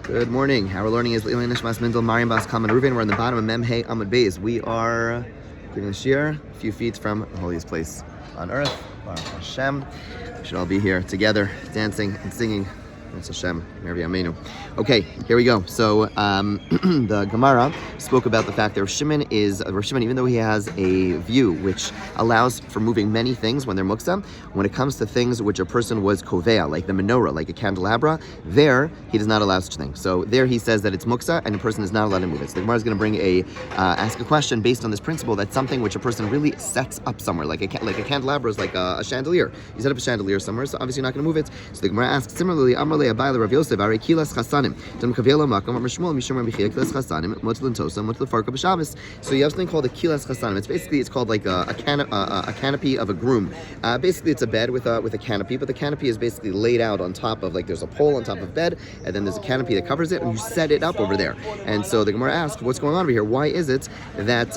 Good morning. Our learning is Leilin Nishmas Mendel Mariam Bas Kaman Reuven. We're on the bottom of Mem Hey Amud Beis. We are giving a shir a few feet from the holiest place on earth, Baruch Hashem. We should all be here together, dancing and singing. That's Hashem, Mervi Amenu. Okay, here we go. So the Gemara spoke about the fact that Rav Shimon, even though he has a view which allows for moving many things when they're muksa, when it comes to things which a person was kovea, like the menorah, like a candelabra, there he does not allow such things. So there he says that it's muksa and a person is not allowed to move it. So the Gemara is going to bring ask a question based on this principle that something which a person really sets up somewhere, like a candelabra is like a chandelier. You set up a chandelier somewhere, so obviously you're not going to move it. So the Gemara asks similarly, Rav Yosef, Are Kilas Chasanim, Kavela Makam, Mishmul, Mishum Michia, Kilas Chasanim, Mutlan Tosa, Mutla Farka B'Shabbos. So you have something called a Kilas Chasanim. It's called like a canopy of a groom. Basically, it's a bed with a canopy, but the canopy is basically laid out on top of, like, there's a pole on top of bed, and then there's a canopy that covers it, and you set it up over there. And so the Gemara asks, what's going on over here? Why is it that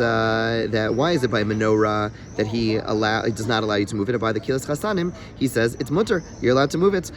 why is it by menorah that he does not allow you to move it? And by the Kilas Chasanim, he says it's mutter. You're allowed to move it.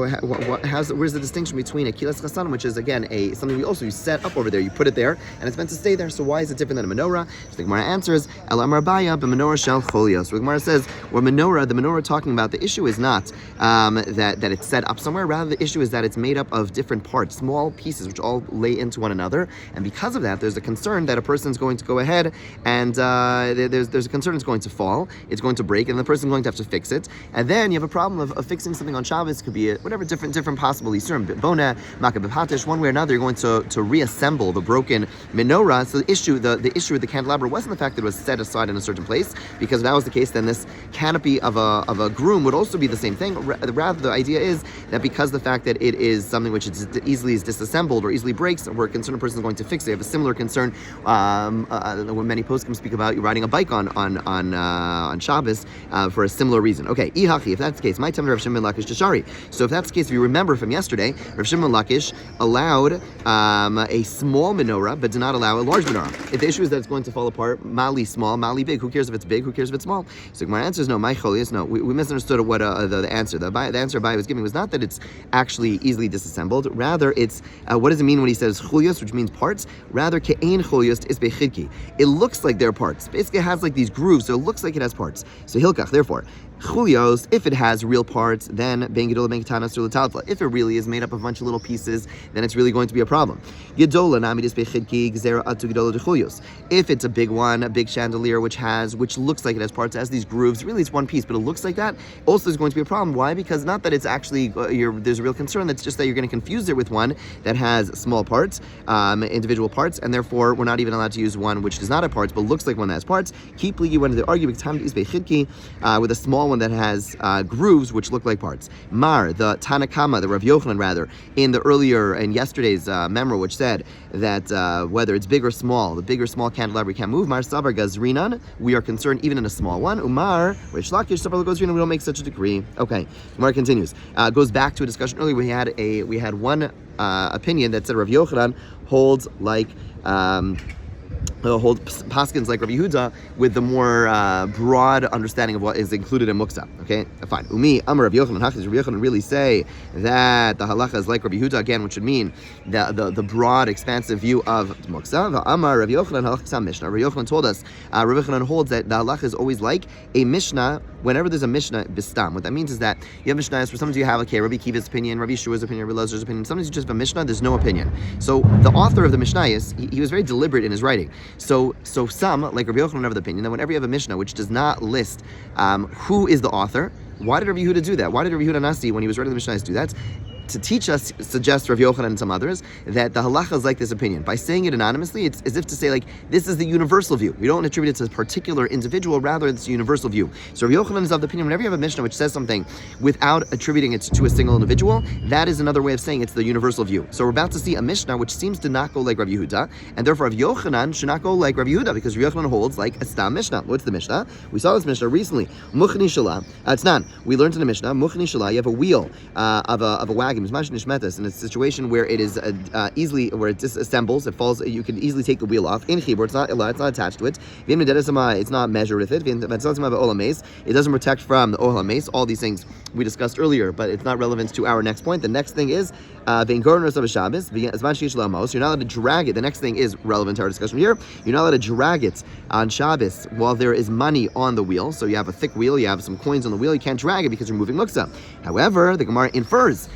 Where's the distinction between a kilas chasanim, which is again something you set up over there, you put it there, and it's meant to stay there. So why is it different than a menorah? So the Gemara answers, El Amar Baya b'menorah shel cholios. So the Gemara says, the menorah talking about, the issue is not that it's set up somewhere. Rather, the issue is that it's made up of different parts, small pieces, which all lay into one another. And because of that, there's a concern that a person's going to go ahead and there's a concern it's going to fall, it's going to break, and the person's going to have to fix it. And then you have a problem of fixing something on Shabbos. Could be whatever different possible isurim, bona, makabepatish, one way or another, you're going to reassemble the broken menorah. So the issue with the candelabra wasn't the fact that it was set aside in a certain place, because if that was the case, then this canopy of a groom would also be the same thing. Rather, the idea is that because the fact that it is something which is easily disassembled or easily breaks, we're concerned a person is going to fix it. You have a similar concern when many poskim speak about you riding a bike on Shabbos for a similar reason. Okay, ihachi, if that's the case, my time Rav Shimon Lakish Tashari. So if that's the case, if you remember from yesterday, Rav Shimon Lakish allowed a small menorah, but did not allow a large menorah. If the issue is that it's going to fall apart, mali small, mali big, who cares if it's big, who cares if it's small? So my answer is no, my cholius, no. We misunderstood what the answer. The answer Abai was giving was not that it's actually easily disassembled, rather it's, what does it mean when he says cholios, which means parts? Rather, ke'ein cholios is bechidki. It looks like they're parts. Basically, it has like these grooves, so it looks like it has parts. So hilkach, therefore, chulios, if it has real parts, then ben gedola ben ketana sur l'taltla. If it really is made up of a bunch of little pieces, then it's really going to be a problem. Gedola namidis bechidki gzera atu gedola de chulios. If it's a big one, a big chandelier which looks like it has parts, has these grooves, really it's one piece, but it looks like that, also is going to be a problem. Why? Because not that it's actually there's a real concern, that's just that you're going to confuse it with one that has small parts, individual parts, and therefore we're not even allowed to use one which does not have parts but looks like one that has parts. Keep ligi when they argue with a small one that has grooves which look like parts. Mar, the Tanakama, the Rav Yochanan rather, in yesterday's memra, which said that whether it's big or small, the big or small candelabra can't move. Mar Sabar Gazrinan, we are concerned even in a small one. Umar, Rish Lakish Sabar Gazrinan, we don't make such a decree. Okay, Gemara continues. Goes back to a discussion earlier. We had one opinion that said Rav Yochanan holds like paskins like Rabbi Yehuda with the more broad understanding of what is included in muksa. Okay, fine. Umi Amar Rabbi Yochanan. Does Rabbi Yochanan really say that the halacha is like Rabbi Yehuda again, which would mean the broad, expansive view of muksa? The Amar Rabbi Yochanan halacha Mishnah. Rabbi Yochanan told us. Rabbi Yochanan holds that the halacha is always like a Mishnah. Whenever there's a Mishnah bistam, what that means is that you have Mishnahs. For sometimes you have Rabbi Kiva's opinion, Rabbi Shua's opinion, Rabbi Lezer's opinion. Sometimes you just have a Mishnah. There's no opinion. So the author of the Mishnah he was very deliberate in his writing. So some, like Rabbi Yochanan, have the opinion that whenever you have a Mishnah which does not list who is the author, why did Rabbi Yehuda do that? Why did Rabbi Yehuda Nasi, when he was writing the Mishnah, do that? To teach us, suggests Rav Yochanan and some others, that the halacha is like this opinion. By saying it anonymously, it's as if to say, like, this is the universal view. We don't attribute it to a particular individual, rather it's a universal view. So Rav Yochanan is of the opinion, whenever you have a Mishnah which says something without attributing it to a single individual, that is another way of saying it's the universal view. So we're about to see a Mishnah which seems to not go like Rav Yehuda, and therefore Rav Yochanan should not go like Rav Yehuda, because Rav Yochanan holds like a stam Mishnah. What's the Mishnah? We saw this Mishnah recently. Muchni Shala. It's not. We learned in the Mishnah, Muchni Shala, you have a wheel of a wagon in a situation where it is easily, where it disassembles, it falls, you can easily take the wheel off. In chibur, it's not attached to it. It's not measured with it. It doesn't protect from the ohel mace. All these things we discussed earlier, but it's not relevant to our next point. The next thing is you're not allowed to drag it. The next thing is relevant to our discussion here. You're not allowed to drag it on Shabbos while there is money on the wheel. So you have a thick wheel, you have some coins on the wheel, you can't drag it because you're moving muksa. However, the Gemara infers,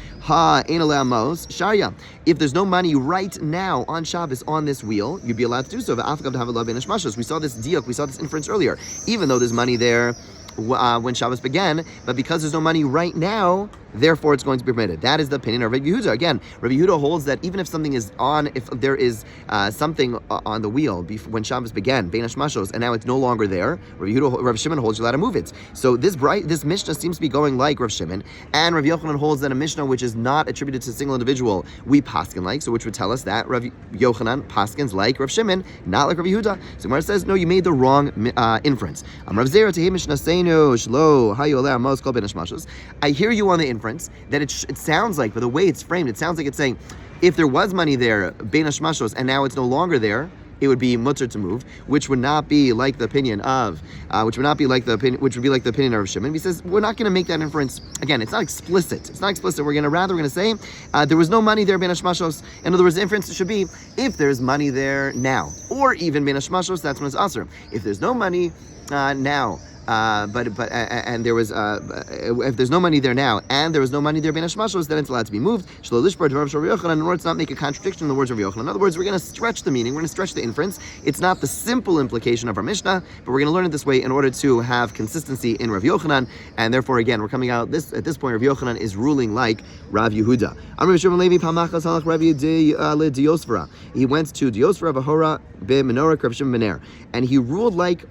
if there's no money right now on Shabbos on this wheel, you'd be allowed to do so. We saw this diuk, we saw this inference earlier. Even though there's money there when Shabbos began, but because there's no money right now, therefore it's going to be permitted. That is the opinion of Rabbi Yehuda. Again, Rabbi Yehuda holds that even if something is on, if there is something on the wheel when Shabbos began, Bein Hashmashos, and now it's no longer there, Rav Shimon holds you're allowed to move it. So this Mishnah seems to be going like Rav Shimon, and Rav Yochanan holds that a Mishnah which is not attributed to a single individual, we paskin like, so which would tell us that Rav Yochanan paskins like Rav Shimon, not like Rav Yehuda. So Gemara says, no, you made the wrong inference. I hear you on the inference that it sounds like, but the way it's framed, it sounds like it's saying, if there was money there, Bein Hashmashos, and now it's no longer there, it would be mutter to move, which would not be like the opinion of, which would be like the opinion of Rav Shimon. He says we're not going to make that inference. Again, it's not explicit. We're going to say there was no money there, Bein Hashmashos. In other words, the inference should be if there's money there now, or even Bein Hashmashos, that's when it's aser. If there's no money now. And there was if there's no money there now and there was no money there Bein Hashmashos, then it's allowed to be moved. In order to not make a contradiction in the words of Yochanan. In other words, we're going to stretch the meaning, we're going to stretch the inference. It's not the simple implication of our Mishnah, but we're going to learn it this way in order to have consistency in Rav Yochanan, and therefore again we're coming out at this point Rav Yochanan is ruling like Rav Yehuda. He went to Diosvara V'hora B'menorah Rav Shimon Bener, and he ruled like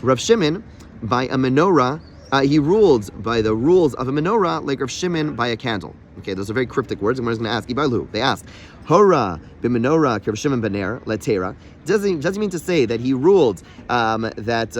Rav Shimon by a menorah. He ruled by the rules of a menorah like Rav Shimon by a candle. Okay, those are very cryptic words. And we're going to ask Ibalu. They ask, Hora b'menorah Rav Shimon bener letera. Does he mean to say that he ruled that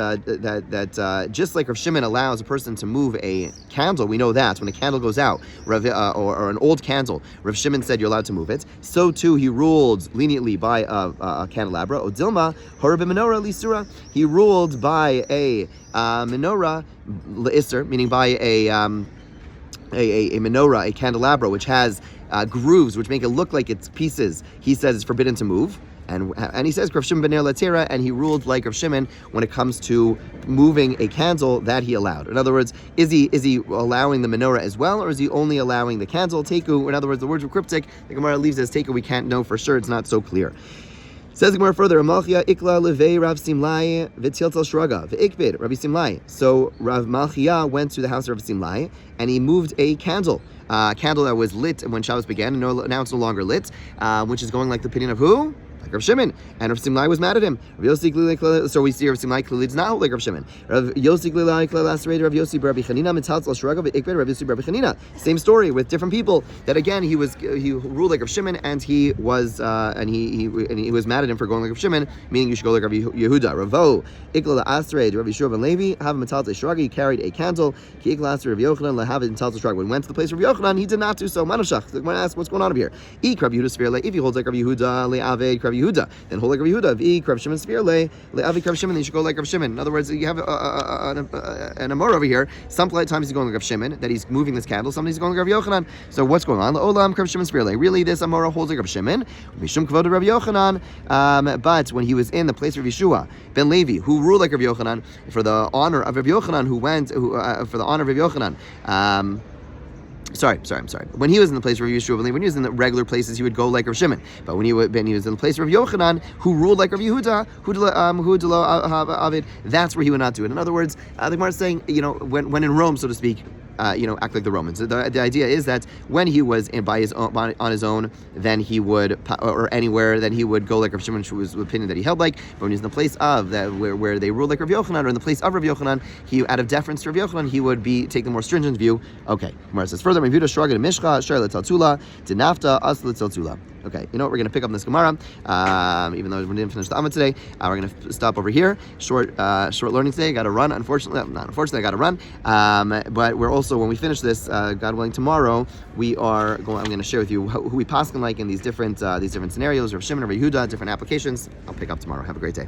just like Rav Shimon allows a person to move a candle, we know that when a candle goes out, or an old candle, Rav Shimon said you're allowed to move it. So too he ruled leniently by a candelabra. Odilma hora b'menorah lisura. He ruled by a menorah l'isser, meaning by a menorah, a candelabra, which has grooves which make it look like it's pieces. He says it's forbidden to move. And he says Rav Shimon bener latera, and he ruled like Rav Shimon when it comes to moving a candle that he allowed. In other words, is he allowing the menorah as well, or is he only allowing the candle? Teku. In other words, the words were cryptic. The Gemara leaves as teku. We can't know for sure. It's not so clear. Says the Gemara further, Malchia ikla levei Rav Simlai v'tiltal shraga v'ikbid Rabbi Simlai. So Rav Malchia went to the house of Rav Simlai and he moved a candle that was lit when Shabbos began, and now it's no longer lit, which is going like the opinion of who? Like Rav Shimon, and Rav Simlai was mad at him. So we see Rav Simlai clearly does not like Rav Shimon. Rav Yossi Rav Yossi Rabbi Chanina mitzaltzal shraga v'ikbed Rav Yossi Rabbi Chanina. Same story with different people. That again he ruled like Rav Shimon, and he was mad at him for going like Rav Shimon, meaning you should go like Rav Yehuda. Ravo ikla la'asrei Rav Yeshua ben Levi have mitzaltzal shraga. He carried a candle. Ki ikla asrei Rav Yochanan lahav mitzaltzal shraga. When he went to the place of Rav Yochanan, he did not do so. Manushach. The Gemara asks, what's going on over here? Ik Rav Yehuda Sfeir. If he holds like Rav Yehuda le'aved Rav Yehuda, then hold like Rav Yehuda. V'i Rav Shimon Sfeir le'avi Rav Shimon. Then you should go like Rav Shimon. In other words, you have an amor over here. Sometimes he's going like Rav Shimon, that he's moving this candle. Sometimes he's going like Rav Yochanan. So what's going on? Olam Rav Shimon Sfeir. Really, this amora holds like Rav Shimon. Mishum kavod Rav Yochanan. But when he was in the place of Yeshua ben Levi, who ruled like Rav Yochanan for the honor of Rav Yochanan, for the honor of Rav Yochanan. Sorry. When he was in the place of Rav Yeshua, when he was in the regular places, he would go like Rav Shimon. But when he was in the place of Rav Yochanan, who ruled like Rav Yehuda, that's where he would not do it. In other words, the Gemara is saying, when in Rome, so to speak, act like the Romans. The idea is that when he was on his own, then he would, or anywhere, then he would go like Rav Shimon, which was the opinion that he held like. But when he was in the place of that, where they ruled like Rav Yochanan, or in the place of Rav Yochanan, he, out of deference to Rav Yochanan, he would take the more stringent view. Okay, Gemara says further, Rav Yehuda shraga mishcha shar letaltula denafta as letaltula. Okay, you know what? We're going to pick up this Gemara, even though we didn't finish the Amud today. We're going to stop over here. Short learning today. Got to run. Unfortunately, I got to run. But we're also also, when we finish this, God willing, tomorrow I'm going to share with you who we paskin like in these different scenarios, or Shimon or Yehuda, different applications. I'll pick up tomorrow. Have a great day.